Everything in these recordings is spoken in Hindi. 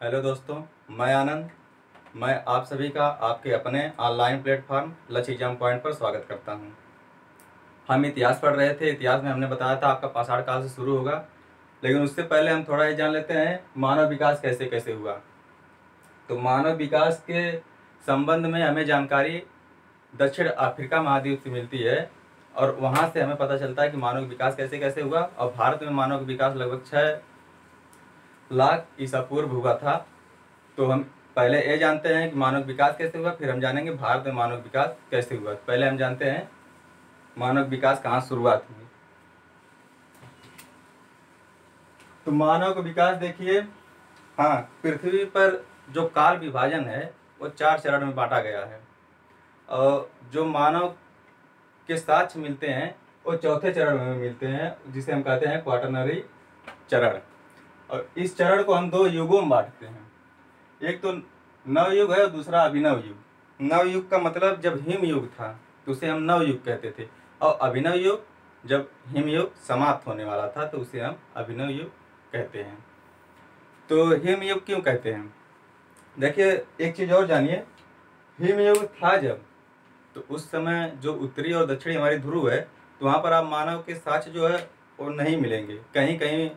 हेलो दोस्तों, मैं आनंद। मैं आप सभी का आपके अपने ऑनलाइन प्लेटफॉर्म लच एग्जाम पॉइंट पर स्वागत करता हूं। हम इतिहास पढ़ रहे थे। इतिहास में हमने बताया था आपका पाषाण काल से शुरू होगा, लेकिन उससे पहले हम थोड़ा ये जान लेते हैं मानव विकास कैसे कैसे हुआ। तो मानव विकास के संबंध में हमें जानकारी दक्षिण अफ्रीका महाद्वीप से मिलती है, और वहाँ से हमें पता चलता है कि मानव विकास कैसे कैसे हुआ। और भारत में मानव विकास लगभग 6 लाख ईसा पूर्व हुआ था। तो हम पहले ये जानते हैं कि मानव विकास कैसे हुआ, फिर हम जानेंगे भारत में मानव विकास कैसे हुआ। पहले हम जानते हैं मानव विकास कहाँ शुरुआत हुई। तो मानव का विकास देखिए, हाँ, पृथ्वी पर जो काल विभाजन है वो 4 चरण में बांटा गया है, और जो मानव के साक्ष्य मिलते हैं वो चौथे चरण में मिलते हैं, जिसे हम कहते हैं क्वाटरनरी चरण। और इस चरण को हम 2 युगों में बांटते हैं। एक तो नवयुग है और दूसरा अभिनव युग। नवयुग का मतलब जब हिम युग था तो उसे हम नवयुग कहते थे, और अभिनव युग जब हिम युग समाप्त होने वाला था तो उसे हम अभिनव युग कहते हैं। तो हिम युग क्यों कहते हैं, देखिए एक चीज़ और जानिए। हिम युग था जब, तो उस समय जो उत्तरी और दक्षिणी हमारी ध्रुव है, तो वहाँ पर आप मानव के साक्ष्य जो है वो नहीं मिलेंगे। कहीं कहीं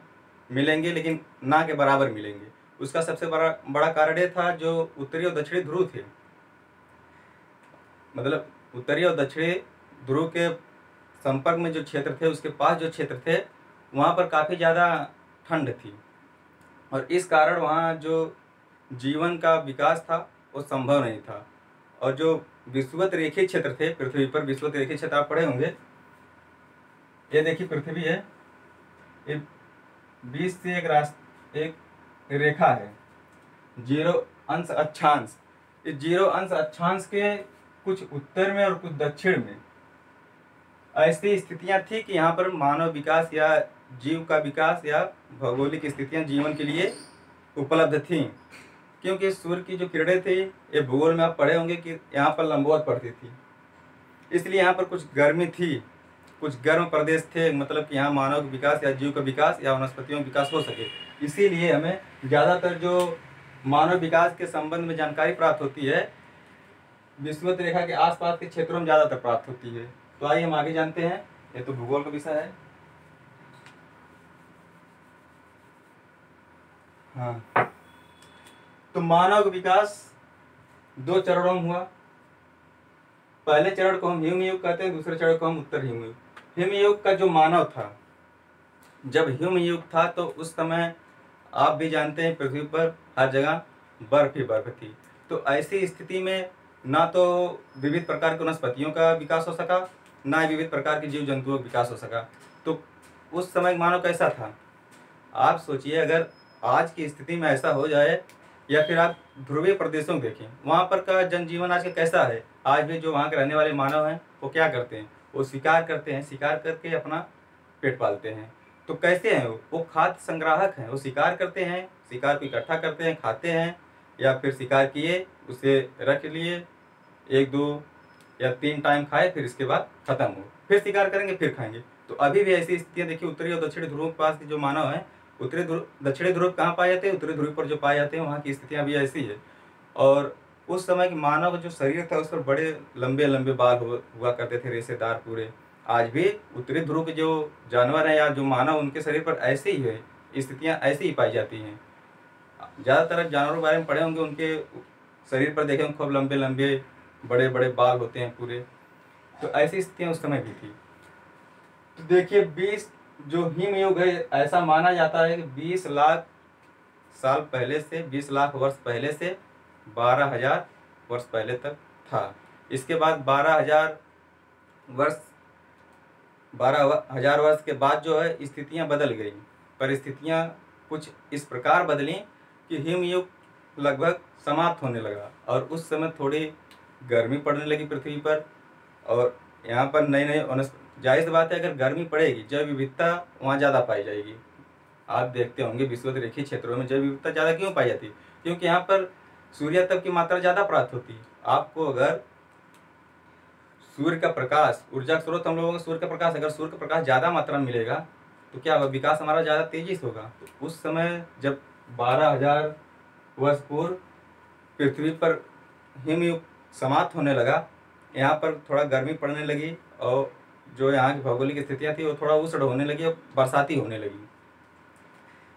मिलेंगे, लेकिन ना के बराबर मिलेंगे। उसका सबसे बड़ा बड़ा कारण ये था, जो उत्तरी और दक्षिणी ध्रुव थे, मतलब उत्तरी और दक्षिणी ध्रुव के संपर्क में जो क्षेत्र थे, उसके पास जो क्षेत्र थे, वहाँ पर काफ़ी ज़्यादा ठंड थी, और इस कारण वहाँ जो जीवन का विकास था वो संभव नहीं था। और जो विषुवत रेखीय क्षेत्र थे पृथ्वी पर, विषुवत रेखीय क्षेत्र आप पढ़े होंगे। ये देखिए पृथ्वी है, ये 20 से एक रेखा है, 0 अंश अक्षांश। इस 0 अंश अक्षांश के कुछ उत्तर में और कुछ दक्षिण में ऐसी स्थितियां थी कि यहाँ पर मानव विकास या जीव का विकास या भौगोलिक स्थितियां जीवन के लिए उपलब्ध थीं। क्योंकि सूर्य की जो किरणें थी, ये भूगोल में आप पढ़े होंगे कि यहाँ पर लंबवत पड़ती थी, इसलिए यहाँ पर कुछ गर्मी थी, कुछ गर्म प्रदेश थे, मतलब कि यहाँ मानव विकास या जीव का विकास या वनस्पतियों का विकास हो सके। इसीलिए हमें ज़्यादातर जो मानव विकास के संबंध में जानकारी प्राप्त होती है, विषुवत रेखा के आसपास के क्षेत्रों में ज़्यादातर प्राप्त होती है। तो आइए हम आगे जानते हैं, ये तो भूगोल का विषय है। हाँ, तो मानव विकास 2 चरणों में हुआ। पहले चरण को हम हिम युग कहते हैं, दूसरे चरण को हम उत्तर हिम युग। हिम युग का जो मानव था, जब हिम युग था तो उस समय आप भी जानते हैं पृथ्वी पर हर जगह बर्फ ही बर्फ थी। तो ऐसी स्थिति में ना तो विविध प्रकार की वनस्पतियों का विकास हो सका, ना ही विविध प्रकार के जीव जंतुओं का विकास हो सका। तो उस समय मानव कैसा था, आप सोचिए, अगर आज की स्थिति में ऐसा हो जाए, या फिर आप ध्रुवीय प्रदेशों को देखें, वहाँ पर का जनजीवन आज का कैसा है। आज भी जो वहाँ के रहने वाले मानव हैं वो क्या करते हैं, वो शिकार करते हैं, शिकार करके अपना पेट पालते हैं। तो कैसे हैं वो खाद्य संग्राहक हैं। वो शिकार करते हैं, शिकार को इकट्ठा करते हैं, खाते हैं, या फिर शिकार किए उसे रख लिए, 1 2 या 3 टाइम खाए, फिर इसके बाद खत्म हो, फिर शिकार करेंगे, फिर खाएंगे। तो अभी भी ऐसी स्थितियाँ देखिए, उत्तरी और दक्षिणी ध्रुव के पास के जो मानव हैं, उत्तरी ध्रुव दक्षिणी ध्रुव कहाँ पाए जाते हैं, उत्तरी ध्रुव पर जो पाए जाते हैं, वहाँ की स्थितियाँ भी ऐसी है। और उस समय के मानव जो शरीर था उस पर बड़े लंबे लंबे बाल हुआ करते थे, रेशेदार पूरे। आज भी उत्तरी ध्रुव के जो जानवर हैं या जो मानव, उनके शरीर पर ऐसे ही है, स्थितियाँ ऐसी ही पाई जाती हैं। ज़्यादातर जानवरों के बारे में पढ़े होंगे, उनके शरीर पर देखें खूब लंबे लंबे बड़े बड़े बाल होते हैं पूरे। तो ऐसी स्थितियाँ उस समय भी थी। तो देखिए 20 जो हिम युग है, ऐसा माना जाता है कि 20 लाख साल पहले से, 20 लाख वर्ष पहले से 12,000 वर्ष पहले तक था। इसके बाद 12,000 वर्ष के बाद जो है स्थितियां बदल गई। परिस्थितियां कुछ इस प्रकार बदली कि हिम युग लगभग समाप्त होने लगा, और उस समय थोड़ी गर्मी पड़ने लगी पृथ्वी पर, और यहाँ पर नई नई वनस्पति। जाहिर सी बात है, अगर गर्मी पड़ेगी जैव विविधता वहाँ ज़्यादा पाई जाएगी। आप देखते होंगे विषुवत रेखीय क्षेत्रों में जैव विविधता ज़्यादा क्यों पाई जाती है, क्योंकि यहाँ पर सूर्य तप की मात्रा ज़्यादा प्राप्त होती है। आपको अगर सूर्य का प्रकाश, ऊर्जा स्रोत हम लोगों को सूर्य का प्रकाश, अगर सूर्य का प्रकाश ज़्यादा मात्रा में मिलेगा तो क्या होगा, विकास हमारा ज़्यादा तेजी से होगा। तो उस समय जब 12,000 वर्ष पूर्व पृथ्वी पर हिमयुग समाप्त होने लगा। यहाँ पर थोड़ा गर्मी पड़ने लगी और जो यहाँ की भौगोलिक स्थितियाँ थी वो थोड़ा उष्ण होने लगी और बरसाती होने लगी।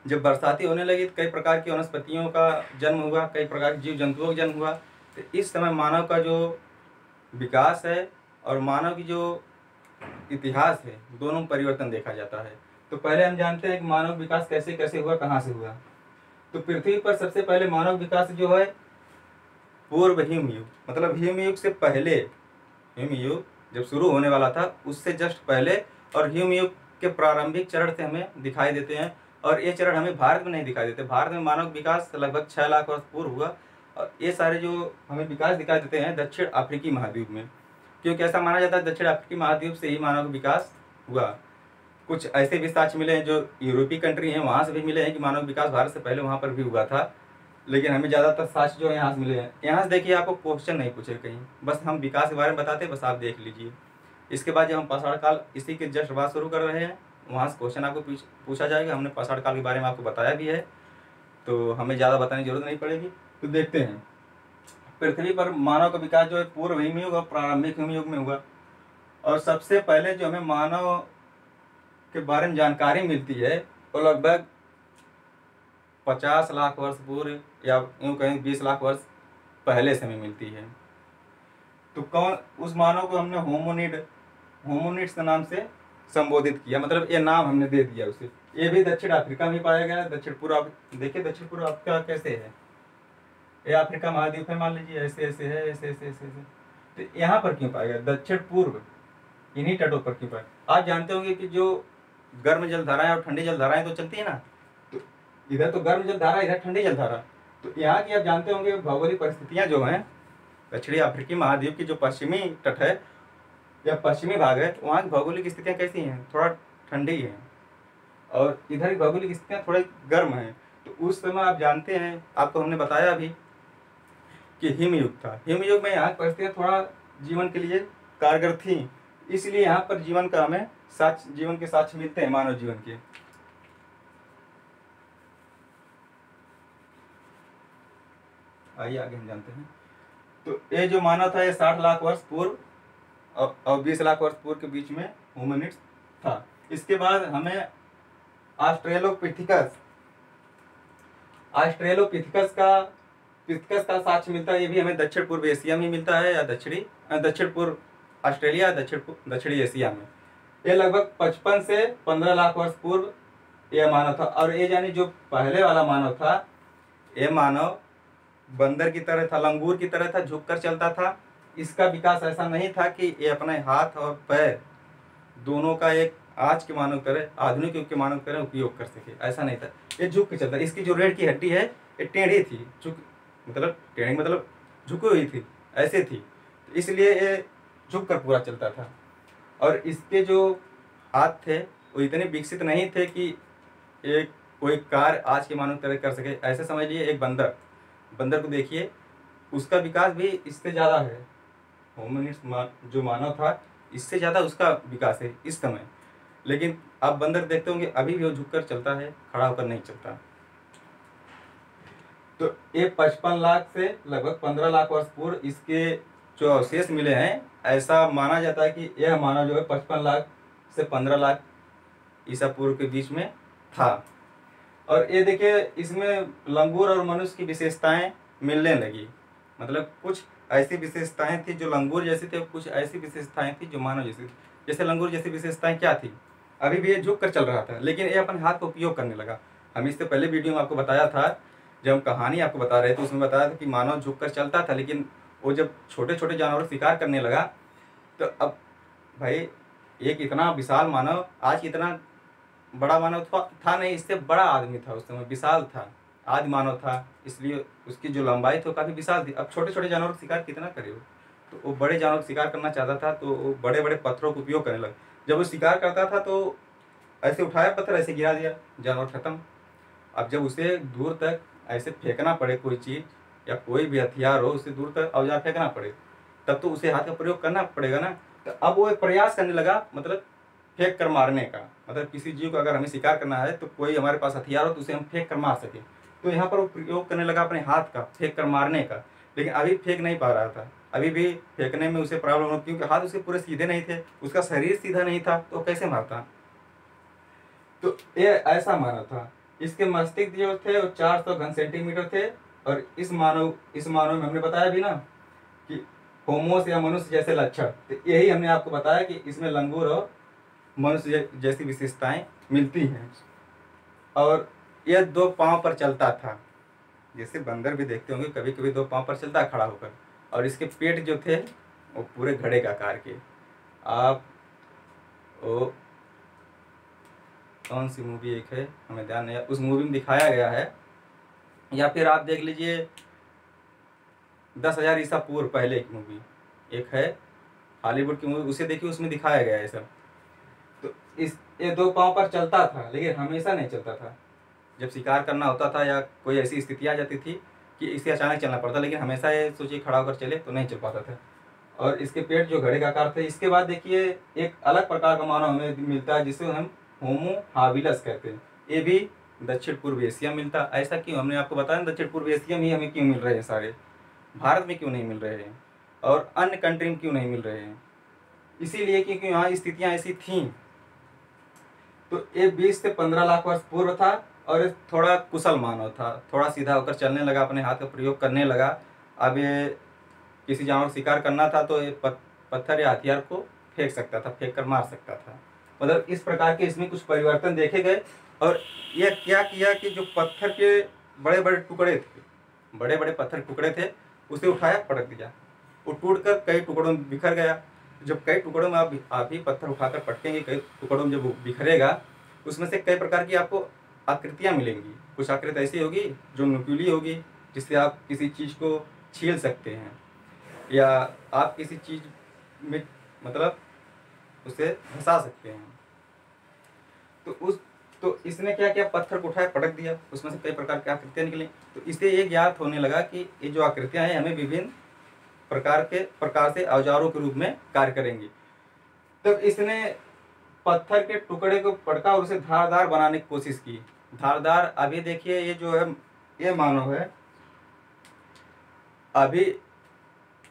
जब बरसाती होने लगी तो कई प्रकार की वनस्पतियों का जन्म हुआ, कई प्रकार के जीव जंतुओं का जन्म हुआ। तो इस समय मानव का जो विकास है और मानव की जो इतिहास है, दोनों में परिवर्तन देखा जाता है। तो पहले हम जानते हैं कि मानव विकास कैसे कैसे हुआ, कहाँ से हुआ। तो पृथ्वी पर सबसे पहले मानव विकास जो है पूर्व हिमयुग, मतलब हिमयुग से पहले, हिमयुग जब शुरू होने वाला था उससे जस्ट पहले, और हिमयुग के प्रारंभिक चरण से हमें दिखाई देते हैं। और ये चरण हमें भारत में नहीं दिखाई देते। भारत में मानव विकास लगभग 6 लाख वर्ष पूर्व हुआ। और ये सारे जो हमें विकास दिखाई देते हैं दक्षिण अफ्रीकी महाद्वीप में, क्योंकि ऐसा माना जाता है दक्षिण अफ्रीकी महाद्वीप से ही मानव विकास हुआ। कुछ ऐसे भी साक्ष्य मिले हैं जो यूरोपीय कंट्री हैं वहाँ से भी मिले हैं कि मानव विकास भारत से पहले वहाँ पर भी हुआ था, लेकिन हमें ज़्यादातर साक्ष्य जो है यहाँ से मिले हैं। यहाँ से देखिए, आपको क्वेश्चन नहीं पूछे कहीं, बस हम विकास के बारे में बताते हैं, बस आप देख लीजिए। इसके बाद जब हम पाषाण काल इसी के जस्ट बाद शुरू कर रहे हैं, वहाँ से क्वेश्चन आपको पूछा जाएगा। हमने पाषाण काल के बारे में आपको बताया भी है, तो हमें ज़्यादा बताने की जरूरत नहीं पड़ेगी। तो देखते हैं, पृथ्वी पर मानव का विकास जो है पूर्व हिमयुग और प्रारंभिक हिमयुग में हुआ। और सबसे पहले जो हमें मानव के बारे में जानकारी मिलती है वो लगभग 50 लाख वर्ष पूर्व, या यूँ कहें 20 लाख वर्ष पहले से हमें मिलती है। तो कौन, उस मानव को हमने होमोनिड्स के नाम से संबोधित किया, मतलब ये नाम हमने दे दिया उसे। ये भी दक्षिण अफ्रीका में पाया गया। दक्षिण पूर्व, देखिए दक्षिण पूर्व अफ्रीका कैसे है, ये अफ्रीका महाद्वीप है, मान लीजिए ऐसे ऐसे है, ऐसे ऐसे ऐसे ऐसे। तो यहाँ पर क्यों पाया गया दक्षिण पूर्व, इन्हीं तटों पर क्यों पाया। आप जानते होंगे कि जो गर्म जलधाराएं और ठंडी जलधाराएं तो चलती है ना, तो इधर तो गर्म जलधारा, इधर ठंडी जलधारा। तो यहाँ की आप जानते होंगे भौगोलिक परिस्थितियाँ जो हैं, दक्षिणी अफ्रीकी महाद्वीप की जो पश्चिमी तट है या पश्चिमी भाग है, वहाँ की भौगोलिक स्थितियाँ कैसी हैं, थोड़ा ठंडी है, और इधर की भौगोलिक स्थितियाँ थोड़ी गर्म हैं। तो उस समय आप जानते हैं, आपको हमने बताया अभी कि हिमयुग था। हिमयुग में यहाँ की परिस्थितियाँ थोड़ा जीवन के लिए कारगर थी, इसलिए यहाँ पर जीवन का हमें जीवन के साक्ष्य मिलते हैं, मानव जीवन के। आइए आगे हम जानते हैं। तो ये जो मानव था ये 60 लाख वर्ष पूर्व और 20 लाख वर्ष पूर्व के बीच में होमिनिड्स था। इसके बाद हमें ऑस्ट्रेलोपिथेकस का साक्ष्य मिलता है। ये भी हमें दक्षिण पूर्व एशिया में मिलता है, या दक्षिण पूर्व ऑस्ट्रेलिया, दक्षिणी एशिया में। ये लगभग 55 से 15 लाख वर्ष पूर्व यह मानव था। और ये यानी जो पहले वाला मानव था, ये मानव बंदर की तरह था, लंगूर की तरह था, झुककर चलता था। इसका विकास ऐसा नहीं था कि ये अपने हाथ और पैर दोनों का एक आज के मानव की तरह, आधुनिक युग के मानव की तरह उपयोग कर सके, ऐसा नहीं था। ये झुक के चलता। इसकी जो रीढ़ की हड्डी है ये टेढ़ी थी, टेढ़ी मतलब झुकी हुई थी, ऐसे थी, इसलिए ये झुक कर पूरा चलता था। और इसके जो हाथ थे वो इतने विकसित नहीं थे कि एक कोई कार्य आज के मानव तरह कर सके। ऐसे समझ लीजिए एक बंदर को देखिए, उसका विकास भी इससे ज़्यादा है। होमिनिड्स जो मानव था इससे ज़्यादा उसका विकास है इस समय। लेकिन आप बंदर देखते होंगे अभी भी वो झुककर चलता है, खड़ा होकर नहीं चलता। तो ये 55 लाख से लगभग 15 लाख वर्ष पूर्व इसके जो अवशेष मिले हैं, ऐसा माना जाता है कि यह मानव जो है 55 लाख से 15 लाख ईसा पूर्व के बीच में था। और ये देखिए इसमें लंगूर और मनुष्य की विशेषताएं मिलने लगी, मतलब कुछ ऐसी विशेषताएं थी जो लंगूर जैसी थी, कुछ ऐसी विशेषताएं थी जो मानव जैसी थी। जैसे लंगूर जैसी विशेषताएं क्या थी, अभी भी ये झुक कर चल रहा था, लेकिन ये अपने हाथ का उपयोग करने लगा। हम इससे पहले वीडियो में आपको बताया था, जब हम कहानी आपको बता रहे थे उसमें बताया था कि मानव झुक कर चलता था, लेकिन वो जब छोटे छोटे जानवर शिकार करने लगा तो अब भाई एक इतना विशाल मानव, आज इतना बड़ा मानव था नहीं, इससे बड़ा आदमी था उस समय, विशाल था, आदि मानव था, इसलिए उसकी जो लंबाई थी वो काफ़ी विशाल थी। अब छोटे छोटे जानवर शिकार कितना करे हो, तो वो बड़े जानवर शिकार करना चाहता था, तो वो बड़े बड़े पत्थरों का उपयोग करने लगा। जब वो शिकार करता था तो ऐसे उठाया पत्थर, ऐसे गिरा दिया, जानवर खत्म। अब जब उसे दूर तक ऐसे फेंकना पड़े कोई चीज़ या कोई भी हथियार हो, उसे दूर तक औजार फेंकना पड़े, तब तो उसे हाथ का प्रयोग करना पड़ेगा ना। तो अब वो एक प्रयास करने लगा, मतलब फेंक कर मारने का, मतलब किसी जीव को अगर हमें शिकार करना है तो कोई हमारे पास हथियार हो तो उसे हम फेंक कर मार सकें। तो यहाँ पर वो प्रयोग करने लगा अपने हाथ का फेंक कर मारने का, लेकिन अभी फेंक नहीं पा रहा था, अभी भी फेंकने में उसे प्रॉब्लम हो, क्योंकि हाथ उसके पूरे सीधे नहीं थे, उसका शरीर सीधा नहीं था, तो कैसे मारता। तो ये ऐसा मानव था। इसके मस्तिष्क जो थे वो 400 घन सेंटीमीटर थे, और इस मानव में हमने बताया भी ना कि होमोस या मनुष्य जैसे लक्षण, तो यही हमने आपको बताया कि इसमें लंगूर और मनुष्य जैसी विशेषताएं मिलती हैं। और यह 2 पांव पर चलता था, जैसे बंदर भी देखते होंगे कभी कभी 2 पांव पर चलता है खड़ा होकर। और इसके पेट जो थे वो पूरे घड़े का आकार के। आप वो कौन सी मूवी एक है हमें ध्यान नहीं है, उस मूवी में दिखाया गया है, या फिर आप देख लीजिए 10,000 ईसा पूर्व पहले की मूवी एक है हॉलीवुड की मूवी, उसे देखिए, उसमें दिखाया गया है सब। तो ये 2 पांव पर चलता था, लेकिन हमेशा नहीं चलता था। जब शिकार करना होता था या कोई ऐसी स्थिति आ जाती थी कि इसे अचानक चलना पड़ता, लेकिन हमेशा ये सोचिए खड़ा होकर चले तो नहीं चल पाता था। और इसके पेट जो घड़े का आकार थे। इसके बाद देखिए एक अलग प्रकार का मानव हमें मिलता है जिसे हम होमो हाबिलस कहते हैं। ये भी दक्षिण पूर्व एशिया मिलता। ऐसा क्यों, हमने आपको बताया दक्षिण पूर्व एशिया में ही हमें क्यों मिल रहे हैं सारे, भारत में क्यों नहीं मिल रहे हैं और अन्य कंट्री में क्यों नहीं मिल रहे हैं। इसीलिए क्योंकि यहाँ स्थितियाँ ऐसी थीं। तो ये 20 से 15 लाख वर्ष पूर्व था, और ये थोड़ा कुशल मानव था, थोड़ा सीधा होकर चलने लगा, अपने हाथ का प्रयोग करने लगा। अब ये किसी जानवर शिकार करना था तो ये पत्थर या हथियार को फेंक सकता था, फेंक कर मार सकता था। मतलब इस प्रकार के इसमें कुछ परिवर्तन देखे गए। और यह क्या किया कि जो पत्थर के बड़े बड़े टुकड़े थे, बड़े बड़े पत्थर टुकड़े थे, उसे उठाया, पटक दिया, वो टूटकर कई टुकड़ों में बिखर गया। जब कई टुकड़ों में आप ही पत्थर उठाकर पटकेंगे, कई टुकड़ों में जब बिखरेगा, उसमें से कई प्रकार की आपको आकृतियाँ मिलेंगी। कुछ आकृति ऐसी होगी जो नुकीली होगी, जिससे आप किसी चीज़ को छील सकते हैं, या आप किसी चीज़ में मतलब उसे घसा सकते हैं। तो इसने क्या किया, पत्थर को उठाया, पटक दिया, उसमें से कई प्रकार की आकृतियाँ निकली। तो इससे ये ज्ञात होने लगा कि ये जो आकृतियाँ हैं हमें विभिन्न प्रकार से औजारों के रूप में कार्य करेंगी। तब इसने पत्थर के टुकड़े को पटका और उसे धारदार बनाने की कोशिश की। धारदार, अभी देखिए ये जो है ये मानव है, अभी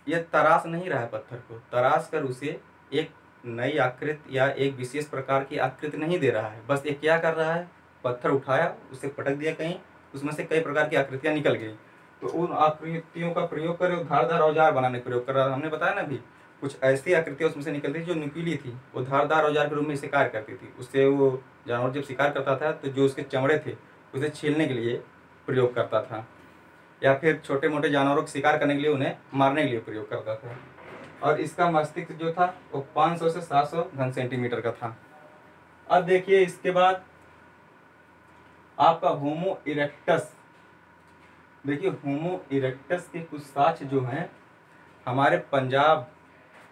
ये तराश नहीं रहा है पत्थर को, तराश कर उसे एक नई आकृति या एक विशेष प्रकार की आकृति नहीं दे रहा है। बस ये क्या कर रहा है, पत्थर उठाया, उसे पटक दिया कहीं, उसमें से कई प्रकार की आकृतियां निकल गई। तो उन आकृतियों का प्रयोग कर धारदार औजार बनाने का प्रयोग कर रहा है। हमने बताया ना, भी कुछ ऐसी आकृतियां उसमें से निकलती थी जो नुकीली थी, वो धारदार औजार के रूप में शिकार करती थी। उससे वो जानवर जब शिकार करता था तो जो उसके चमड़े थे उसे छीलने के लिए प्रयोग करता था, या फिर छोटे मोटे जानवरों को शिकार करने के लिए उन्हें मारने के लिए प्रयोग करता था। और इसका मस्तिष्क जो था वो 500 से 700 घन सेंटीमीटर का था। अब देखिए इसके बाद आपका होमो इरेक्टस। देखिए होमो इरेक्टस के कुछ साक्ष्य जो हैं, हमारे पंजाब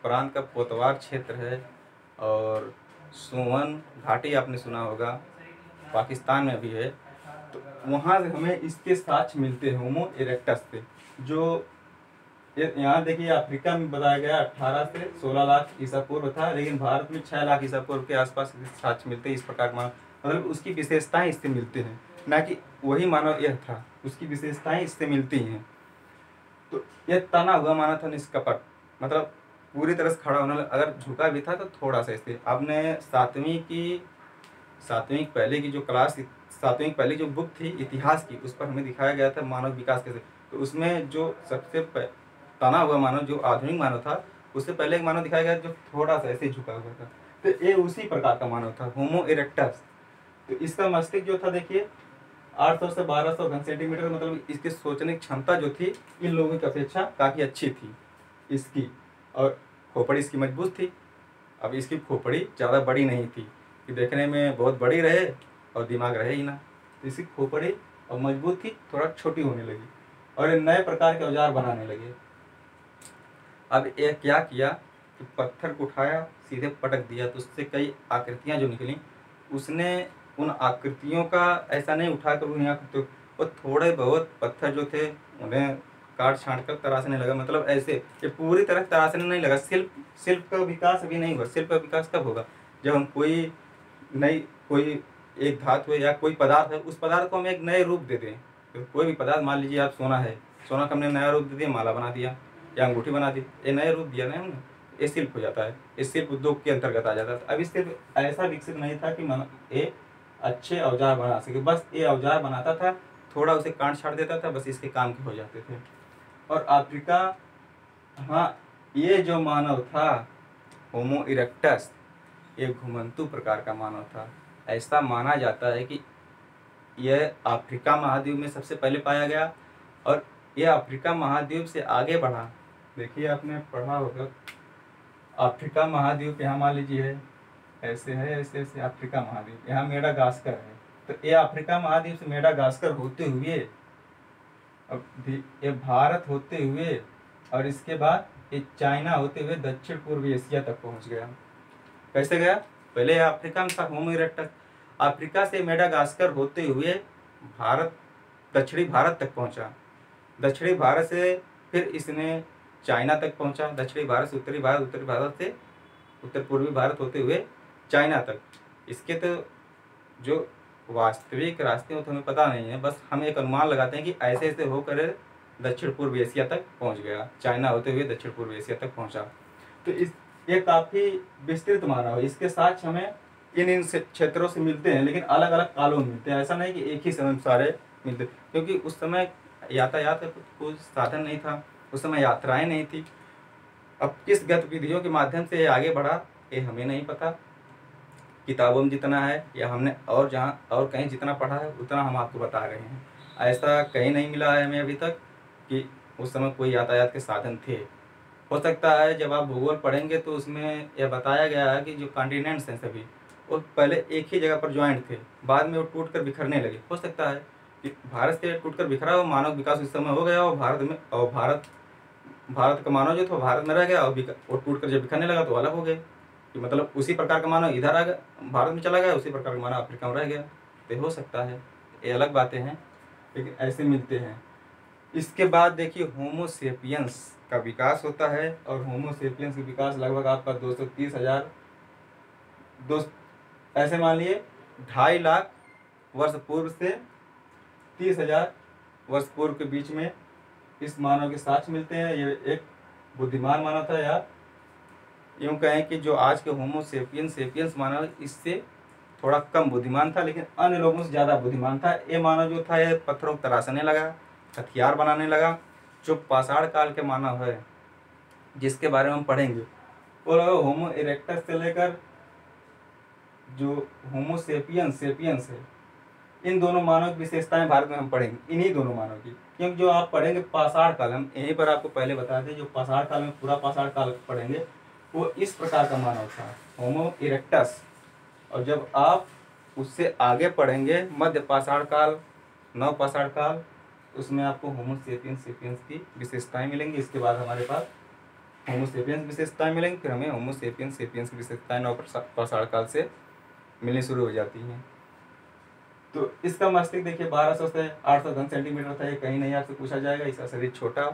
प्रांत का पोतवार क्षेत्र है, और सोवन घाटी आपने सुना होगा, पाकिस्तान में भी है। तो वहाँ से हमें इसके साक्ष्य मिलते हैं होमो इरेक्टस से। जो यहाँ देखिए अफ्रीका में बताया गया 18 से 16 लाख ईसा पूर्व था, लेकिन भारत में 6 लाख ईसा पूर्व के आसपास साक्ष्य मिलते हैं। इस प्रकार का मतलब उसकी विशेषताएं इससे मिलते हैं, ना कि वही मानव यह था, उसकी विशेषताएं इससे मिलती हैं। तो यह तना हुआ मानव था, निष्कपट, मतलब पूरी तरह से खड़ा होने, अगर झुका भी था तो थोड़ा सा इससे। आपने सातवीं पहले की जो क्लास, 7वीं पहले जो बुक थी इतिहास की, उस पर हमें दिखाया गया था मानव विकास कैसे। तो उसमें जो सबसे तना हुआ मानव, जो आधुनिक मानव था, उससे पहले एक मानव दिखाया गया जो थोड़ा सा ऐसे झुका हुआ था। तो ये उसी प्रकार का मानव था, होमो इरेक्टस। तो इसका मस्तिष्क जो था देखिए 800 से 1200 घन सेंटीमीटर, मतलब इसकी सोचने की क्षमता जो थी इन लोगों की अपेक्षा काफ़ी अच्छी थी इसकी। और खोपड़ी इसकी मजबूत थी। अब इसकी खोपड़ी ज़्यादा बड़ी नहीं थी कि देखने में बहुत बड़ी रहे और दिमाग रहे ही ना, इसकी खोपड़ी और मजबूत थी, थोड़ा छोटी होने लगी, और ये नए प्रकार के औजार बनाने लगे। अब ये क्या किया कि पत्थर को उठाया, सीधे पटक दिया, तो उससे कई आकृतियाँ जो निकली, उसने उन आकृतियों का ऐसा नहीं उठाकर उन्हें तो वो थोड़े बहुत पत्थर जो थे उन्हें काट छाँट कर तराशने लगा। मतलब ऐसे ये पूरी तरह तराशने नहीं लगा। शिल्प का विकास अभी नहीं हुआ। शिल्प का विकास कब होगा, जब हम कोई एक धातु है या कोई पदार्थ है, उस पदार्थ को हम एक नए रूप दे दें, तो कोई भी पदार्थ, मान लीजिए आप सोना है, सोना को हमने नया रूप दे दिया, माला बना दिया या अंगूठी बना दी, ये नया रूप दिया ना हमने, ये शिल्प हो जाता है, ये शिल्प उद्योग के अंतर्गत आ जाता है। अब इस शिल्प ऐसा विकसित नहीं था कि ये अच्छे औजार बना सके, बस ये औजार बनाता था, थोड़ा उसे काट छाट देता था, बस इसके काम के हो जाते थे। और अफ्रीका, हाँ, ये जो मानव था होमो इरेक्टस, ये घुमंतु प्रकार का मानव था। ऐसा माना जाता है कि यह अफ्रीका महाद्वीप में सबसे पहले पाया गया और यह अफ्रीका महाद्वीप से आगे बढ़ा। देखिए आपने पढ़ा होगा, अफ्रीका महाद्वीप यहाँ मान लीजिए ऐसे है, ऐसे ऐसे अफ्रीका महाद्वीप, यहाँ मेडागास्कर है, तो ये अफ्रीका महाद्वीप से मेडागास्कर होते हुए अब ये भारत होते हुए और इसके बाद ये चाइना होते हुए दक्षिण पूर्व एशिया तक पहुंच गया। कैसे गया? पहले अफ्रीका में था होमो इरेक्टस, अफ्रीका से मेडागास्कर होते हुए भारत, दक्षिणी भारत तक पहुंचा, दक्षिणी भारत से फिर इसने चाइना तक पहुंचा, दक्षिणी भारत से उत्तरी भारत, उत्तरी भारत से उत्तर पूर्वी भारत होते हुए चाइना तक। इसके तो जो वास्तविक रास्ते में तो हमें पता नहीं है, बस हम एक अनुमान लगाते हैं कि ऐसे ऐसे होकर दक्षिण पूर्व एशिया तक पहुंच गया, चाइना होते हुए दक्षिण पूर्व एशिया तक पहुंचा। तो इस ये काफ़ी विस्तृत माना हो, इसके साथ हमें इन क्षेत्रों से मिलते हैं, लेकिन अलग अलग कालों में मिलते हैं, ऐसा नहीं कि एक ही समय सारे मिलते, क्योंकि उस समय यातायात का कोई साधन नहीं था, उस समय यात्राएं नहीं थी। अब किस गतिविधियों के माध्यम से आगे बढ़ा ये हमें नहीं पता, किताबों में जितना है या हमने और जहाँ और कहीं जितना पढ़ा है उतना हम आपको बता रहे हैं। ऐसा कहीं नहीं मिला है हमें अभी तक कि उस समय कोई यातायात के साधन थे। हो सकता है जब आप भूगोल पढ़ेंगे तो उसमें यह बताया गया है कि जो कॉन्टिनेंट्स हैं सभी वो पहले एक ही जगह पर ज्वाइंट थे, बाद में वो टूट कर बिखरने लगे। हो सकता है कि भारत से टूट कर बिखरा हो, मानव विकास उस समय हो गया और भारत में, और भारत का मानव जो था भारत में रह गया और वो टूट कर जब बिखरने लगा तो अलग हो गए, कि मतलब उसी प्रकार का मानव इधर आ गया, भारत में चला गया, उसी प्रकार का मानव अफ्रीका में रह गया। तो हो सकता है, ये अलग बातें हैं, लेकिन ऐसे मिलते हैं। इसके बाद देखिए होमो सेपियंस का विकास होता है और होमो सेपियंस का विकास लगभग आपका 230,000 ऐसे मान लिए 2.5 लाख वर्ष पूर्व से 30,000 वर्ष पूर्व के बीच में इस मानव के साक्ष्य मिलते हैं। ये एक बुद्धिमान मानव था, या यूँ कहें कि जो आज के होमो सेपियंस मानव इससे थोड़ा कम बुद्धिमान था, लेकिन अन्य लोगों से ज़्यादा बुद्धिमान था। ये मानव जो था ये पत्थरों को तराशने लगा, हथियार बनाने लगा। जो पाषाण काल के मानव है जिसके बारे में हम पढ़ेंगे वो होमो इरेक्टस से लेकर जो होमो सेपियंस है, इन दोनों मानव की विशेषताएं भारत में हम पढ़ेंगे, इन्हीं दोनों मानव की। क्योंकि जो आप पढ़ेंगे पाषाण काल, हम यहीं पर आपको पहले बताए थे, जो पाषाण काल में पूरा पाषाण काल पढ़ेंगे वो इस प्रकार का मानव था, होमो इरेक्टस। और जब आप उससे आगे पढ़ेंगे मध्य पाषाण काल, नव पाषाण काल, उसमें आपको होमो सेपियंस की विशेषताएं मिलेंगी। इसके बाद हमारे पास होमो सेपियंस विशेषताएं मिलेंगी, फिर हमें होमो सेपियंस की विशेषताएं नव पाषाण काल से मिलनी शुरू हो जाती हैं। तो इसका मस्तिष्क देखिए 1200 से 800 घन सेंटीमीटर था, ये कहीं नहीं आपसे पूछा जाएगा। इसका शरीर छोटा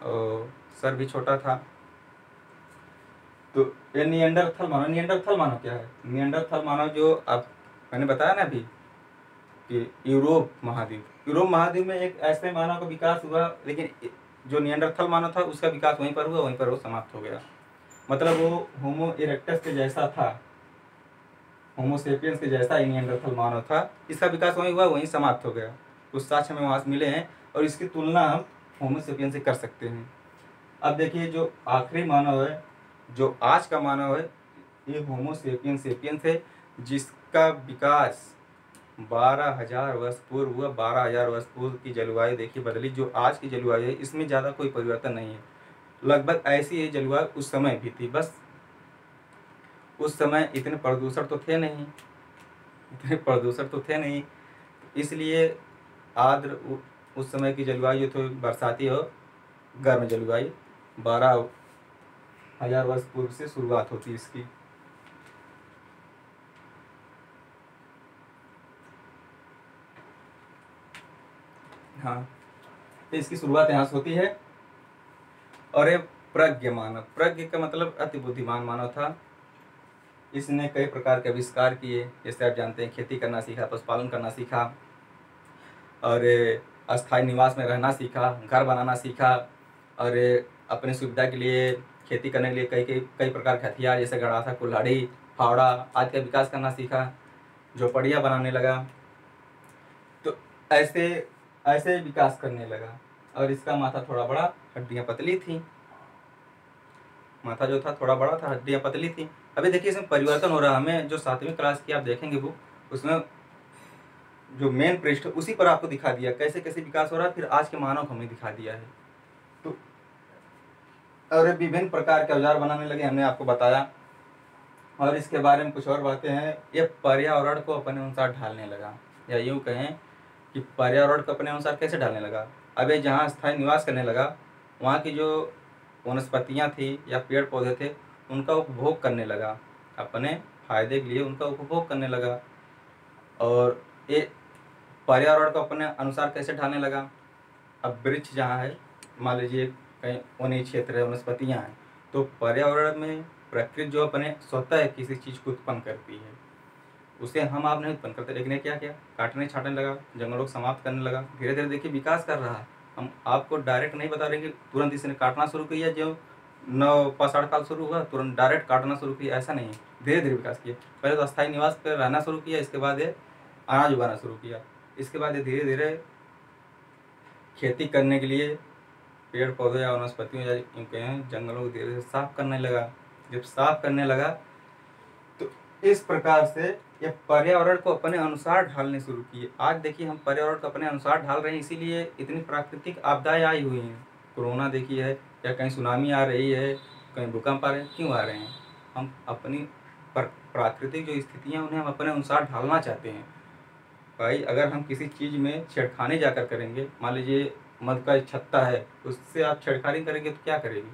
और सर भी छोटा था। तो ये निएंडरथल मानव क्या है? निएंडरथल मानव जो अब मैंने बताया ना अभी कि यूरोप महाद्वीप में एक ऐसे मानव का विकास हुआ, लेकिन जो निएंडरथल मानव था उसका विकास वहीं पर हुआ, वहीं पर वो समाप्त हो गया। मतलब वो होमो इरेक्टस के जैसा था, होमो सेपियंस के जैसा ही निएंडरथल मानव था, इसका विकास वहीं हुआ, वहीं समाप्त हो गया। कुछ साक्ष्य हमें वहाँ से मिले हैं और इसकी तुलना हम होमो सेपियंस से कर सकते हैं। अब देखिए जो आखिरी मानव है, जो आज का मानव है, ये होमो सेपियंस है, जिसका विकास 12,000 वर्ष पूर्व हुआ। 12,000 वर्ष पूर्व की जलवायु देखिए बदली। जो आज की जलवायु है इसमें ज़्यादा कोई परिवर्तन नहीं है, लगभग ऐसी ही जलवायु उस समय भी थी। बस उस समय इतने प्रदूषण तो थे नहीं, इसलिए आर्द्र उस समय की जलवायु तो बरसाती और गर्म जलवायु 12,000 वर्ष पूर्व से शुरुआत होती है इसकी। हाँ, तो इसकी शुरुआत यहाँ से होती है। और ये प्रज्ञ का मतलब अति बुद्धिमान मानव था। इसने कई प्रकार के आविष्कार किए, जैसे आप जानते हैं खेती करना सीखा, पशुपालन करना सीखा, और अस्थायी निवास में रहना सीखा, घर बनाना सीखा और अपनी सुविधा के लिए खेती करने के लिए कई प्रकार के हथियार जैसे गड़ासा, कुल्हाड़ी, फावड़ा आदि का विकास करना सीखा, झोपड़ियाँ बनाने लगा। तो ऐसे ऐसे विकास करने लगा। और इसका माथा थोड़ा बड़ा, हड्डियाँ पतली थी। माथा जो था थोड़ा बड़ा था, हड्डियाँ पतली थी। अभी देखिए इसमें परिवर्तन हो रहा है। हमें जो 7वीं क्लास की आप देखेंगे बुक, उसमें जो मेन पृष्ठ उसी पर आपको दिखा दिया कैसे कैसे विकास हो रहा है, फिर आज के मानव को हमें दिखा दिया है। तो और विभिन्न प्रकार के औजार बनाने लगे, हमने आपको बताया। और इसके बारे में कुछ और बातें हैं। ये पर्यावरण को अपने अनुसार ढालने लगा, या यूँ कहें कि पर्यावरण को अपने अनुसार कैसे ढालने लगा। अब ये जहाँ स्थायी निवास करने लगा, वहाँ की जो वनस्पतियाँ थी या पेड़ पौधे थे, उनका उपभोग करने लगा, अपने फायदे के लिए उनका उपभोग करने लगा। और ये पर्यावरण को अपने अनुसार कैसे ढालने लगा। अब वृक्ष जहाँ है, मान लीजिए कहीं वनी क्षेत्र है, वनस्पतियाँ हैं, तो पर्यावरण में प्रकृति जो अपने स्वतः किसी चीज़ को उत्पन्न करती है, उसे हम आप नहीं उत्पन्न करते, लेकिन ये क्या किया, काटने छाटने लगा, जंगलों को समाप्त करने लगा। धीरे धीरे देखिए विकास कर रहा है। हम आपको डायरेक्ट नहीं बता रहे कि तुरंत इसने काटना शुरू किया, जो नव पाषाण काल शुरू हुआ तुरंत डायरेक्ट काटना शुरू किया, ऐसा नहीं है। धीरे धीरे विकास किया। पहले तो अस्थायी निवास पर रहना शुरू किया, इसके बाद ये अनाज उगाना शुरू किया, इसके बाद ये धीरे धीरे खेती करने के लिए पेड़ पौधे या वनस्पतियों या यूँ कहें जंगलों को धीरे धीरे साफ करने लगा। जब साफ करने लगा तो इस प्रकार से ये पर्यावरण को अपने अनुसार ढालने शुरू किए। आज देखिए हम पर्यावरण को अपने अनुसार ढाल रहे हैं, इसीलिए इतनी प्राकृतिक आपदाएं आई हुई हैं। कोरोना देखी है, या कहीं सुनामी आ रही है, कहीं भूकंप आ रहे हैं। क्यों आ रहे हैं? हम अपनी प्राकृतिक जो स्थितियाँ उन्हें हम अपने अनुसार ढालना चाहते हैं। भाई अगर हम किसी चीज़ में छेड़खानी जाकर करेंगे, मान लीजिए मध का छत्ता है, उससे आप छेड़खानी करेंगे तो क्या करेगी,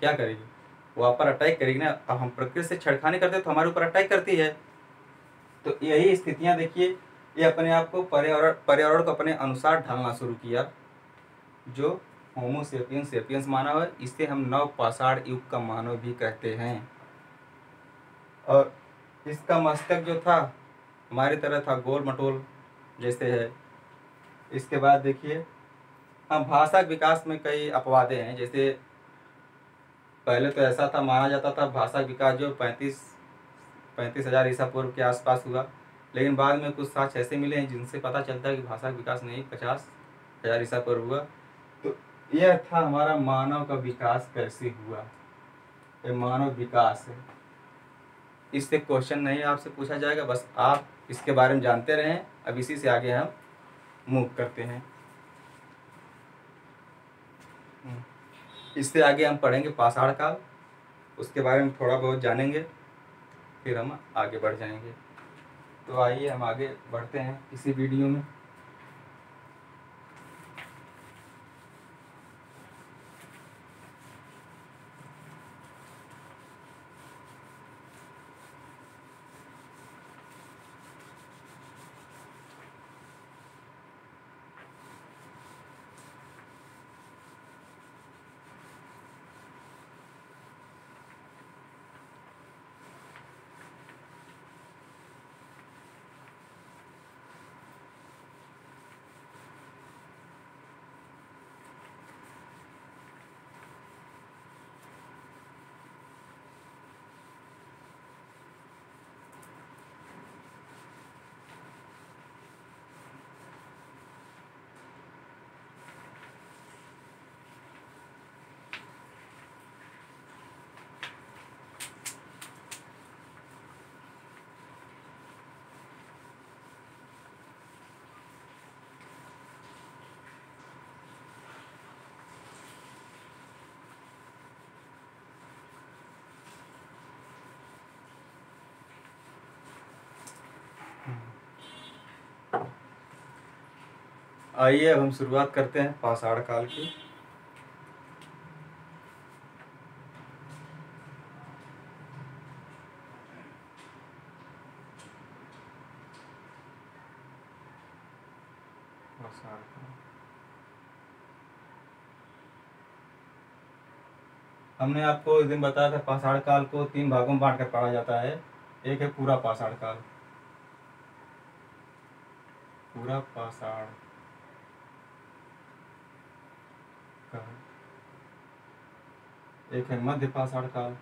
क्या करेगी? वो आप पर अटैक करेगी ना। अब हम प्रकृति से छेड़खानी करते हैं तो हमारे ऊपर अटैक करती है। तो यही स्थितियां देखिए, ये अपने आप को पर्यावरण को अपने अनुसार ढालना शुरू किया। जो होमो सेपियंस मानव है, इसे हम नव पाषाण युग का मानव भी कहते हैं। और इसका मस्तक जो था हमारी तरह था, गोल मटोल जैसे है। इसके बाद देखिए हम भाषा विकास में कई अपवादे हैं। जैसे पहले तो ऐसा था, माना जाता था भाषा विकास जो 35,000 ईसा पूर्व के आसपास हुआ, लेकिन बाद में कुछ साक्ष्य ऐसे मिले हैं जिनसे पता चलता है कि भाषा विकास नहीं 50,000 ईसा पूर्व हुआ। तो यह था हमारा मानव का विकास कैसे हुआ। ये मानव विकास है, इससे क्वेश्चन नहीं आपसे पूछा जाएगा, बस आप इसके बारे में जानते रहें। अब इसी से आगे हम मूव करते हैं। इससे आगे हम पढ़ेंगे पाषाण काल, उसके बारे में थोड़ा बहुत जानेंगे, फिर हम आगे बढ़ जाएंगे। तो आइए हम आगे बढ़ते हैं इसी वीडियो में। आइए अब हम शुरुआत करते हैं पाषाण काल की। हमने आपको इस दिन बताया था पाषाण काल को 3 भागों में बांट कर पढ़ा जाता है। एक है पूरा पाषाण काल, पूरा पाषाण काल, एक है मध्य पाषाण काल।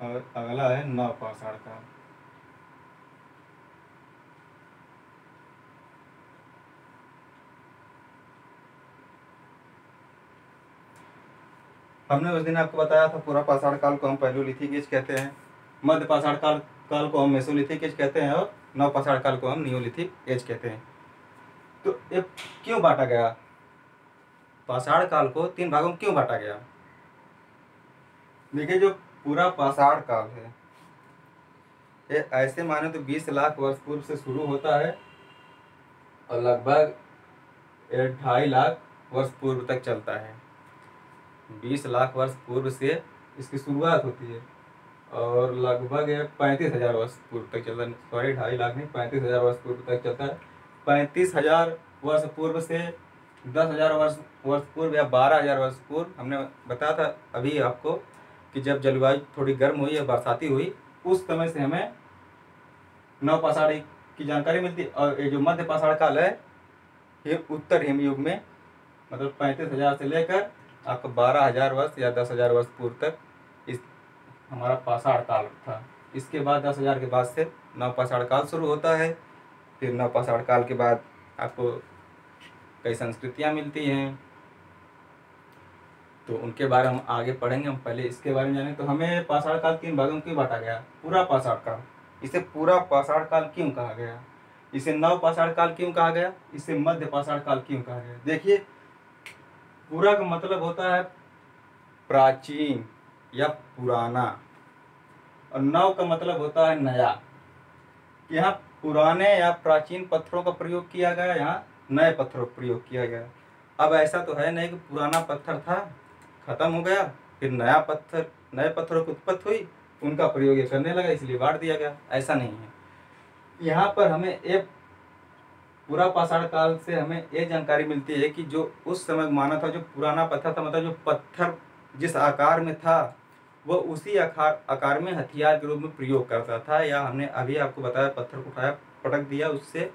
और अगला है नव पाषाण काल। हमने उस दिन आपको बताया था पूरा पाषाण काल को हम पैलियोलिथिक एज कहते हैं, मध्य पाषाण काल को हम मेसोलिथिक एज कहते हैं और नव पाषाण काल को हम नियोलिथिक एज कहते हैं। तो ये क्यों बांटा गया, पाषाण काल को 3 भागों में क्यों बांटा गया? देखिए, जो पूरा पाषाण काल है ये ऐसे माने तो 20 लाख वर्ष पूर्व से शुरू होता है और लगभग 2.5 लाख वर्ष पूर्व तक चलता है। 20 लाख वर्ष पूर्व से इसकी शुरुआत होती है और लगभग 35,000 वर्ष पूर्व तक चलता है। सॉरी, 2.5 लाख नहीं, 35,000 वर्ष पूर्व तक चलता है। 35,000 वर्ष पूर्व से 10,000 वर्ष पूर्व या 12,000 वर्ष पूर्व हमने बताया था अभी आपको कि जब जलवायु थोड़ी गर्म हुई या बरसाती हुई, उस समय से हमें नव पाषाण की जानकारी मिलती है। और ये जो मध्य पाषाण काल है ये उत्तर हिमयुग में, मतलब 35,000 से लेकर आपको 12,000 वर्ष या 10,000 वर्ष पूर्व तक इस हमारा पाषाण काल था। इसके बाद 10,000 के बाद से नव पाषाण काल शुरू होता है। फिर नव पाषाण काल के बाद आपको कई संस्कृतियाँ मिलती हैं, तो उनके बारे में हम आगे पढ़ेंगे। हम पहले इसके बारे में जानें। तो हमें पाषाण काल 3 भागों में क्यों बांटा गया? पूरा पाषाण काल, इसे पूरा पाषाण काल क्यों कहा गया? इसे नव पाषाण काल क्यों कहा गया? इसे मध्य पाषाण काल क्यों कहा गया? देखिए, पूरा का मतलब होता है प्राचीन या पुराना और नव का मतलब होता है नया। यहाँ पुराने या प्राचीन पत्थरों का प्रयोग किया गया, यहाँ नए पत्थरों का प्रयोग किया गया। अब ऐसा तो है नहीं कि पुराना पत्थर था खत्म हो गया फिर नए पत्थरों की उत्पत्ति हुई, उनका प्रयोग ये करने लगा इसलिए बांट दिया गया, ऐसा नहीं है। यहाँ पर हमें एक पूरा पाषाण काल से हमें ये जानकारी मिलती है कि जो उस समय माना था, जो पुराना पत्थर था, मतलब जो पत्थर जिस आकार में था वो उसी आकार में हथियार के रूप में प्रयोग करता था। या हमने अभी आपको बताया, पत्थर को उठाया, पटक दिया, उससे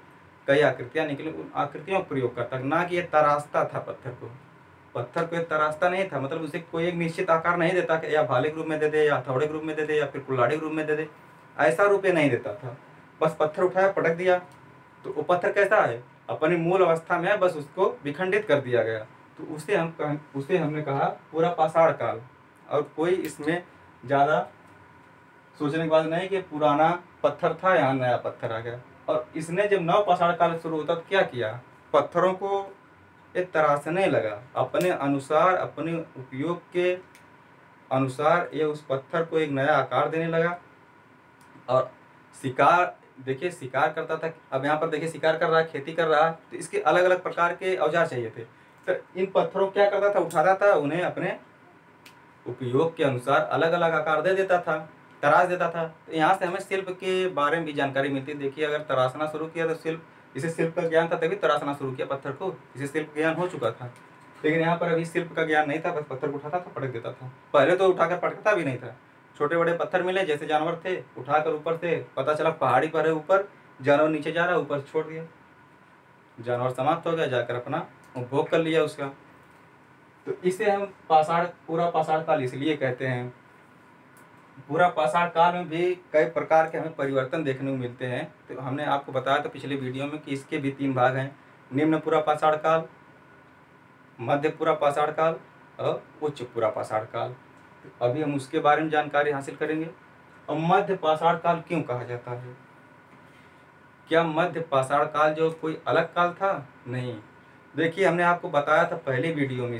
कई आकृतियां निकली, उन आकृतियों का प्रयोग करता, ना कि ये तराशता था पत्थर को एक तराशता नहीं था, मतलब उसे कोई एक निश्चित आकार नहीं देता कि या भाले के रूप में दे दे, या हथौड़े के रूप में दे दे, या फिर कुल्हाड़ी के रूप में दे दे, ऐसा रूप ये नहीं देता था। बस पत्थर उठाया, पटक दिया, तो वो पत्थर कैसा है, अपनी मूल अवस्था में है, बस उसको विखंडित कर दिया गया। तो उसे हमने कहा पूरा पाषाण काल। और कोई इसमें ज़्यादा सोचने की बात नहीं कि पुराना पत्थर था यहाँ नया पत्थर आ गया। और इसने जब नव पाषाण काल शुरू होता तो क्या किया, पत्थरों को एक तराशने लगा, अपने अनुसार, अपने उपयोग के अनुसार ये उस पत्थर को एक नया आकार देने लगा। और शिकार, देखिए शिकार करता था, अब यहाँ पर देखिए शिकार कर रहा है, खेती कर रहा है, तो इसके अलग अलग प्रकार के औजार चाहिए थे। तो इन पत्थरों को क्या करता था, उठाता था, उन्हें अपने उपयोग के अनुसार अलग अलग आकार दे देता था, तराश देता था। तो यहाँ से हमें शिल्प के बारे में भी जानकारी मिलती है। देखिए, अगर तराशना शुरू किया तो इसे शिल्प का ज्ञान था, तभी तराशना शुरू किया पत्थर को, इसे शिल्प ज्ञान हो चुका था। लेकिन यहाँ पर अभी शिल्प का ज्ञान नहीं था, बस पत्थर को उठाता था, पटक देता था। पहले तो उठाकर पटकता भी नहीं था, छोटे बड़े पत्थर मिले, जैसे जानवर थे, उठाकर ऊपर से पता चला पहाड़ी पर है ऊपर, जानवर नीचे जा रहा है, ऊपर छोड़ दिया, जानवर समाप्त हो गया, जाकर अपना उपभोग कर लिया उसका। तो इसे हम पूरा पाषाण काल इसलिए कहते हैं। पूरा पाषाण काल में भी कई प्रकार के हमें परिवर्तन देखने को मिलते हैं। तो हमने आपको बताया था पिछले वीडियो में कि इसके भी 3 भाग हैं, निम्न पूरा पाषाण काल, मध्य पूरा पाषाण काल और उच्च पूरा पाषाण काल। तो अभी हम उसके बारे में जानकारी हासिल करेंगे। और मध्य पाषाण काल क्यों कहा जाता है? क्या मध्य पाषाण काल जो कोई अलग काल था? नहीं। देखिए, हमने आपको बताया था पहले वीडियो में,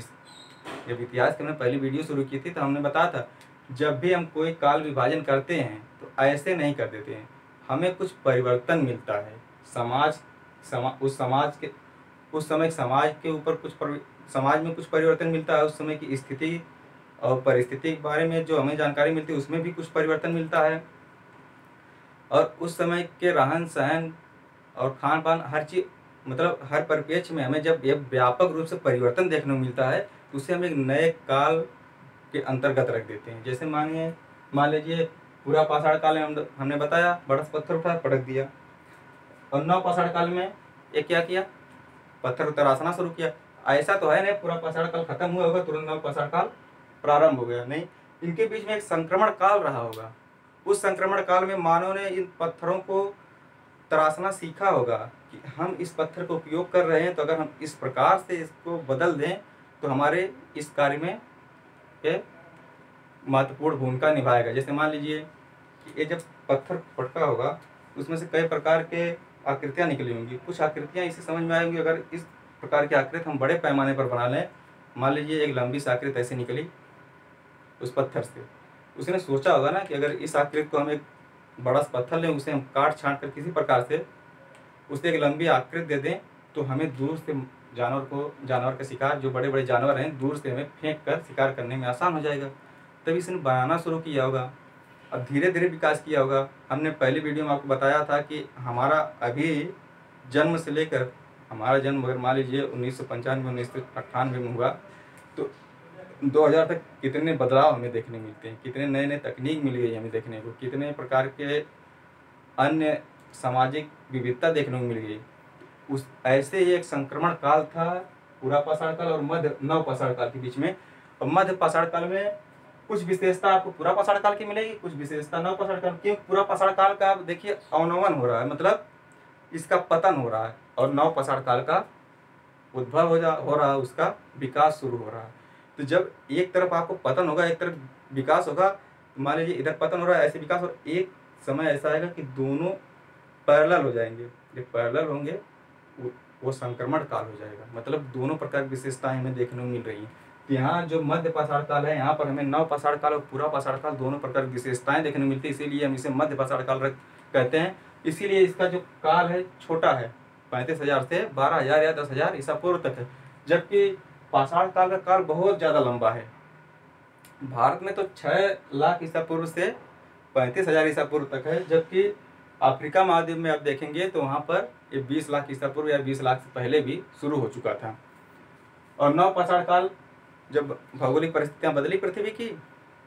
जब इतिहास की हमने पहली वीडियो शुरू की थी तो हमने बताया था जब भी हम कोई काल विभाजन करते हैं तो ऐसे नहीं कर देते हैं, हमें कुछ परिवर्तन मिलता है। उस समय समाज के ऊपर समाज में कुछ परिवर्तन मिलता है, उस समय की स्थिति और परिस्थिति के बारे में जो हमें जानकारी मिलती है उसमें भी कुछ परिवर्तन मिलता है। और उस समय के रहन सहन और खान पान, हर चीज़, मतलब हर परिप्रेक्ष्य में हमें जब ये व्यापक रूप से परिवर्तन देखने को मिलता है तो उसे हम एक नए काल के अंतर्गत रख देते हैं। जैसे मान लीजिए पूरा पाषाण काल में हमने बताया बड़ा पत्थर उठा पटक दिया, और नव पाषाण काल में ये क्या किया, पत्थर तराशना शुरू किया। ऐसा तो है नहीं पूरा पाषाण काल खत्म हुआ होगा तुरंत नव पाषाण काल प्रारंभ हो गया, नहीं, इनके बीच में एक संक्रमण काल रहा होगा। उस संक्रमण काल में मानव ने इन पत्थरों को तराशना सीखा होगा कि हम इस पत्थर का उपयोग कर रहे हैं, तो अगर हम इस प्रकार से इसको बदल दें तो हमारे इस कार्य में ये महत्वपूर्ण भूमिका निभाएगा। जैसे मान लीजिए कि ये जब पत्थर पटका होगा उसमें से कई प्रकार के आकृतियाँ निकली होंगी। कुछ आकृतियाँ इसे समझ में आएंगी अगर इस प्रकार की आकृति हम बड़े पैमाने पर बना लें। मान लीजिए एक लंबी सी आकृति ऐसे निकली उस पत्थर से, उसने सोचा होगा ना कि अगर इस आकृति को हम एक बड़ा सा पत्थर लें, उसे हम काट छांट कर किसी प्रकार से उसे एक लंबी आकृति दे दें, तो हमें दूर से जानवर का शिकार, जो बड़े बड़े जानवर हैं, दूर से हमें फेंक कर शिकार करने में आसान हो जाएगा। तभी इसने बनाना शुरू किया होगा। अब धीरे धीरे विकास किया होगा। हमने पहली वीडियो में आपको बताया था कि हमारा अभी जन्म से लेकर हमारा जन्म अगर मान लीजिए 1995 1998 में हुआ, तो 2000 तक कितने बदलाव हमें देखने मिलते हैं, कितने नए नए तकनीक मिल गई हमें देखने को, कितने प्रकार के अन्य सामाजिक विविधता देखने को मिल गई। उस ऐसे ही एक संक्रमण काल था पूरा पाषाण काल और मध्य नव पाषाण काल के बीच में। और मध्य पाषाण काल में कुछ विशेषता आपको पूरा पाषाण काल की मिलेगी, कुछ विशेषता नव पाषाण काल की। पूरा पाषाण काल का आप देखिए अवनमन हो रहा है, मतलब इसका पतन हो रहा है, और नव पाषाण काल का उद्भव हो रहा है, उसका विकास शुरू हो रहा है। तो जब एक तरफ आपको पतन होगा, एक तरफ विकास होगा, तो मान लीजिए इधर पतन हो रहा है ऐसे विकास, और एक समय ऐसा आएगा कि दोनों पैरेलल हो जाएंगे। जब पैरेलल होंगे वो संक्रमण काल हो जाएगा, मतलब दोनों प्रकार की विशेषताएं हमें देखने को मिल रही हैं। तो यहाँ जो मध्य पाषाण काल है, यहाँ पर हमें नव पाषाण काल और पूरा पाषाण काल दोनों प्रकार की विशेषताएं देखने को मिलती है, इसीलिए हम इसे मध्य पाषाण काल कहते हैं। इसीलिए इसका जो काल है छोटा है, 35,000 से 12,000 या 10,000 ईसा पूर्व तक है, जबकि पाषाण काल का काल बहुत ज़्यादा लंबा है। भारत में तो 6 लाख ईसा पूर्व से 35,000 ईसा पूर्व तक है, जबकि अफ्रीका महाद्वीप में आप देखेंगे तो वहाँ पर ये 20 लाख ईसा पूर्व या 20 लाख से पहले भी शुरू हो चुका था। और नव पाषाण काल जब भौगोलिक परिस्थितियाँ बदली पृथ्वी की,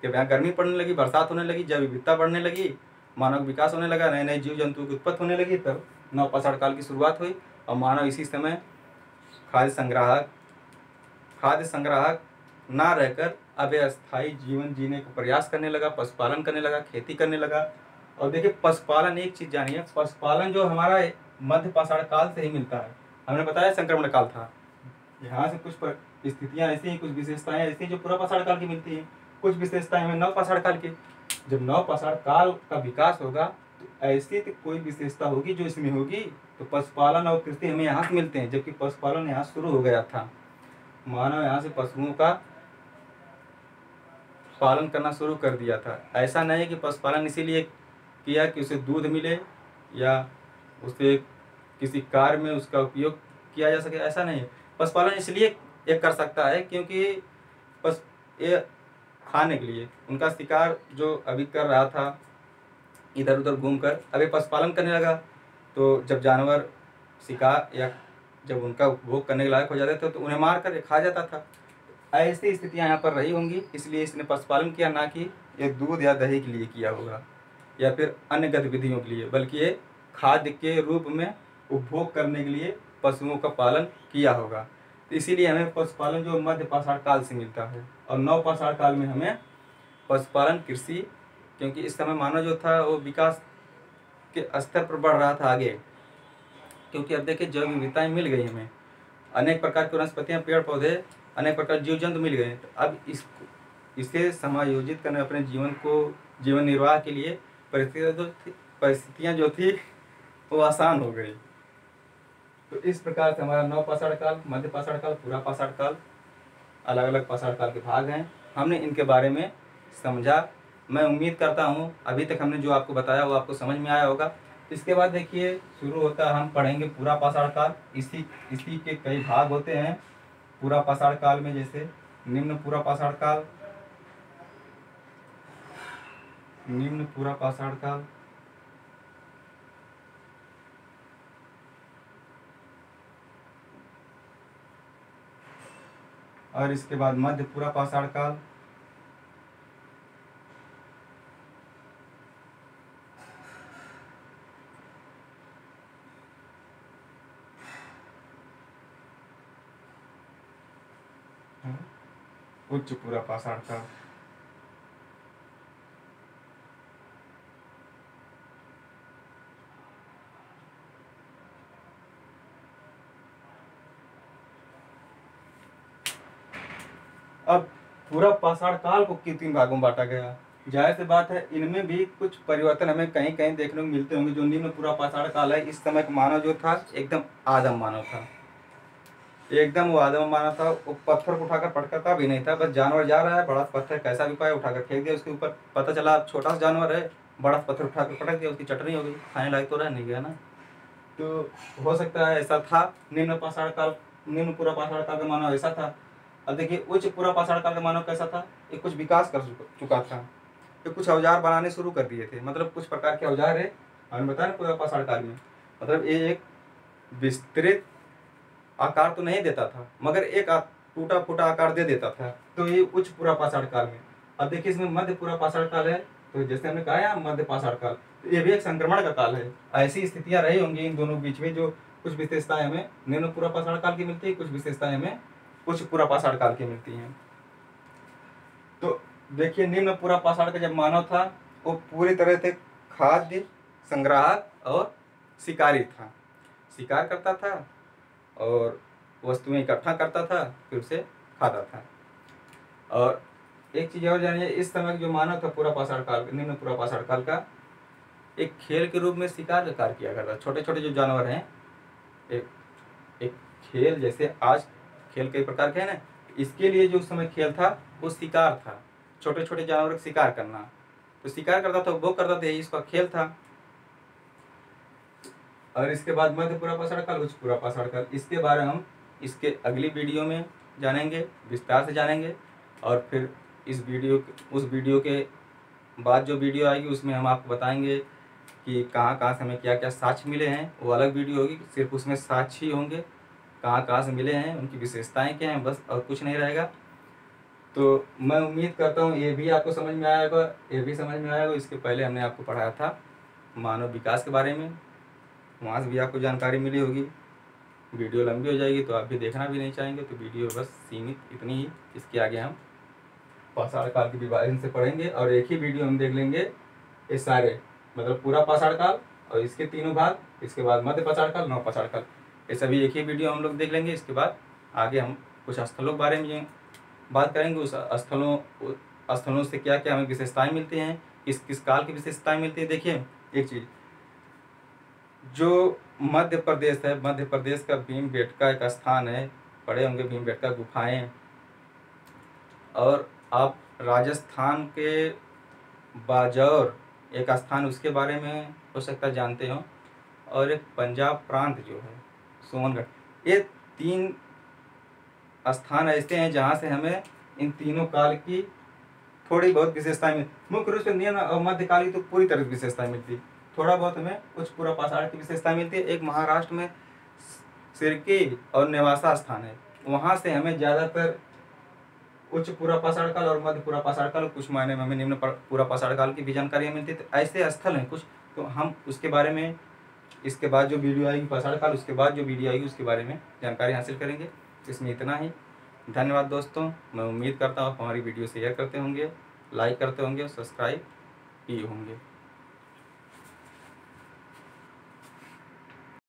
जब यहाँ गर्मी पड़ने लगी, बरसात होने लगी, जब विविधता बढ़ने लगी, मानव विकास होने लगा, नए नए जीव जंतु की उत्पत्ति होने लगी, तब नव पाषाण काल की शुरुआत हुई। और मानव इसी समय खाद्य संग्राहक ना रहकर अब अस्थायी जीवन जीने का प्रयास करने लगा, पशुपालन करने लगा, खेती करने लगा। और देखिए पशुपालन, एक चीज़ जानिए, पशुपालन जो हमारा मध्य पाषाण काल से ही मिलता है। हमने बताया संक्रमण काल था, यहाँ से कुछ स्थितियाँ ऐसी हैं, कुछ विशेषताएं ऐसी जो पूरा पाषाण काल की मिलती हैं, कुछ विशेषताएं हमें नव पाषाण काल की। जब नव पाषाण काल का विकास होगा तो ऐसी तो कोई विशेषता होगी जो इसमें होगी। तो पशुपालन और कृषि हमें यहाँ से मिलते हैं, जबकि पशुपालन यहाँ शुरू हो गया था। मानव यहाँ से पशुओं का पालन करना शुरू कर दिया था। ऐसा नहीं है कि पशुपालन इसीलिए किया कि उसे दूध मिले या उसे किसी कार्य में उसका उपयोग किया जा सके, ऐसा नहीं है। पशुपालन इसलिए एक कर सकता है क्योंकि ये खाने के लिए उनका शिकार जो अभी कर रहा था इधर उधर घूमकर, अभी पशुपालन करने लगा, तो जब जानवर शिकार या जब उनका उपभोग करने के लायक हो जाते थे तो उन्हें मार कर खा जाता था। ऐसी स्थितियाँ यहाँ पर रही होंगी, इसलिए इसने पशुपालन किया, ना कि ये दूध या दही के लिए किया होगा या फिर अन्य गतिविधियों के लिए, बल्कि ये खाद्य के रूप में उपभोग करने के लिए पशुओं का पालन किया होगा। तो इसीलिए हमें पशुपालन जो मध्य पाषाण काल से मिलता है। और नव पाषाण काल में हमें पशुपालन, कृषि, क्योंकि इस समय मानव जो था वो विकास के स्तर पर बढ़ रहा था आगे, क्योंकि अब देखिए जैव विविधताएँ मिल गई हमें, अनेक प्रकार की वनस्पतियाँ, पेड़ पौधे, अनेक प्रकार जीव जंतु मिल गए। तो अब इसे समायोजित करने, अपने जीवन निर्वाह के लिए परिस्थितियाँ जो थी वो आसान हो गई। तो इस प्रकार से हमारा नव पाषाण काल, मध्य पाषाण काल, पूरा पाषाण काल, अलग अलग पाषाण काल के भाग हैं। हमने इनके बारे में समझा। मैं उम्मीद करता हूँ अभी तक हमने जो आपको बताया वो आपको समझ में आया होगा। इसके बाद देखिए शुरू होता है, हम पढ़ेंगे पूरा पाषाण काल। इसी के कई भाग होते हैं पूरा पाषाण काल में, जैसे निम्न पूरा पाषाण काल, निम्न पूरा पाषाण काल, और इसके बाद मध्य पूरा पाषाण काल, उच्च पूरा पाषाण काल। अब पूरा पाषाण काल को किन 3 भागों में बांटा गया। जाहिर सी बात है इनमें भी कुछ परिवर्तन हमें कहीं कहीं देखने को मिलते होंगे। जो निम्न पूरा पाषाण काल है, इस समय का मानव जो था एकदम आदम मानव था, एकदम वो आदम मानव था। वो पत्थर को उठाकर पटकता भी नहीं था, बस जानवर जा रहा है, बड़ा पत्थर कैसा भी पाया उठाकर फेंक दिया उसके ऊपर। पता चला छोटा सा जानवर है, बड़ा पत्थर उठाकर पटक दिया, उसकी चटनी हो गई, खाने लायक तो रह नहीं गया ना। तो हो सकता है ऐसा था निम्न पाषाण काल, निम्न पूरा पाषाण काल का मानव ऐसा था। अब देखिए उच्च पूरा पाषाण काल का मानव कैसा था, ये कुछ विकास कर चुका था, ये कुछ औजार बनाने शुरू कर दिए थे। मतलब कुछ प्रकार के औजार है, हमने बताया ना पूरा पाषाण काल में, मतलब ये एक विस्तृत आकार तो नहीं देता था, मगर एक टूटा फूटा आकार दे देता था। तो ये उच्च पूरा पाषाण काल में। अब देखिए इसमें मध्य पूरा पाषाण काल है, तो जैसे हमने कहा है मध्य पाषाण काल, तो ये भी एक संक्रमण का काल है। ऐसी स्थितियां रही होंगी इन दोनों बीच में, जो कुछ विशेषताएं हमें निम्न पूरा पाषाण काल की मिलती है, कुछ विशेषताएं हमें उच्च पूरा पाषाण काल की मिलती हैं। तो देखिए निम्न पूरा पाषाण का जब मानव था, वो पूरी तरह से खाद्य संग्राहक और शिकारी था। शिकार करता था और वस्तुएं इकट्ठा करता था, फिर उसे खाता था। और एक चीज और जानिए, इस समय जो मानव था पूरा पाषाण काल, निम्न पूरा पाषाण काल का, एक खेल के रूप में शिकार का कार्य किया करता। छोटे छोटे जो जानवर हैं, एक खेल, जैसे आज खेल कई प्रकार के हैं ना, इसके लिए जो उस समय खेल था वो शिकार था, छोटे छोटे जानवर का शिकार करना। तो शिकार करता था, वो करता था, इसका खेल था। और इसके बाद मध्य पूरा पाषाण काल, उच्च पूरा पाषाण काल, इसके बारे में हम इसके अगली वीडियो में जानेंगे, विस्तार से जानेंगे। और फिर उस वीडियो के बाद जो वीडियो आएगी उसमें हम आपको बताएंगे कि कहाँ कहाँ से हमें क्या क्या साक्ष्य मिले हैं। वो अलग वीडियो होगी, सिर्फ उसमें साक्ष्य ही होंगे, कहाँ कहाँ से मिले हैं, उनकी विशेषताएं क्या हैं, बस और कुछ नहीं रहेगा। तो मैं उम्मीद करता हूँ ये भी आपको समझ में आएगा, ये भी समझ में आएगा। इसके पहले हमने आपको पढ़ाया था मानव विकास के बारे में, वहाँ से भी आपको जानकारी मिली होगी। वीडियो लंबी हो जाएगी तो आप भी देखना भी नहीं चाहेंगे, तो वीडियो बस सीमित इतनी ही। इसके आगे हम पाषाण काल के विभाजन से पढ़ेंगे, और एक ही वीडियो हम देख लेंगे ये सारे, मतलब पूरा पाषाण काल और इसके तीनों भाग, इसके बाद मध्य पाषाण काल, नव पाषाण काल, ये सभी एक ही वीडियो हम लोग देख लेंगे। इसके बाद आगे हम कुछ स्थलों के बारे में बात करेंगे, उस स्थलों से क्या क्या हमें विशेषताएं मिलती हैं, किस किस काल की विशेषताएं मिलती है। देखिए एक चीज़, जो मध्य प्रदेश है, मध्य प्रदेश का भीमबेटका एक स्थान है, पढ़े होंगे भीमबेटका गुफाएं। और आप राजस्थान के बाजौर एक स्थान, उसके बारे में हो सकता है जानते हो। और एक पंजाब प्रांत जो है सोनगढ़, ये 3 स्थान ऐसे हैं जहाँ से हमें इन तीनों काल की थोड़ी बहुत विशेषताएं मिलती। मुख्य रूप से निम्न और मध्यकाल की तो पूरी तरह की विशेषताएं मिलती, थोड़ा बहुत हमें उच्च पूरा पाषाण की विशेषताएं मिलती है। एक महाराष्ट्र में सिरकी और नेवासा स्थान है, वहाँ से हमें ज़्यादातर उच्च पूरा पाषाण काल और मध्य पूरा पाषाण काल, कुछ मायने में हमें निम्न पूरा पाषाण काल की भी जानकारी मिलती है। तो ऐसे स्थल हैं कुछ, तो हम उसके बारे में इसके बाद जो वीडियो आएगी पाषाण काल, उसके बाद जो वीडियो आएगी उसके बारे में जानकारी हासिल करेंगे। इसमें इतना ही। धन्यवाद दोस्तों, मैं उम्मीद करता हूँ आप हमारी वीडियो शेयर करते होंगे, लाइक करते होंगे, सब्सक्राइब किए होंगे।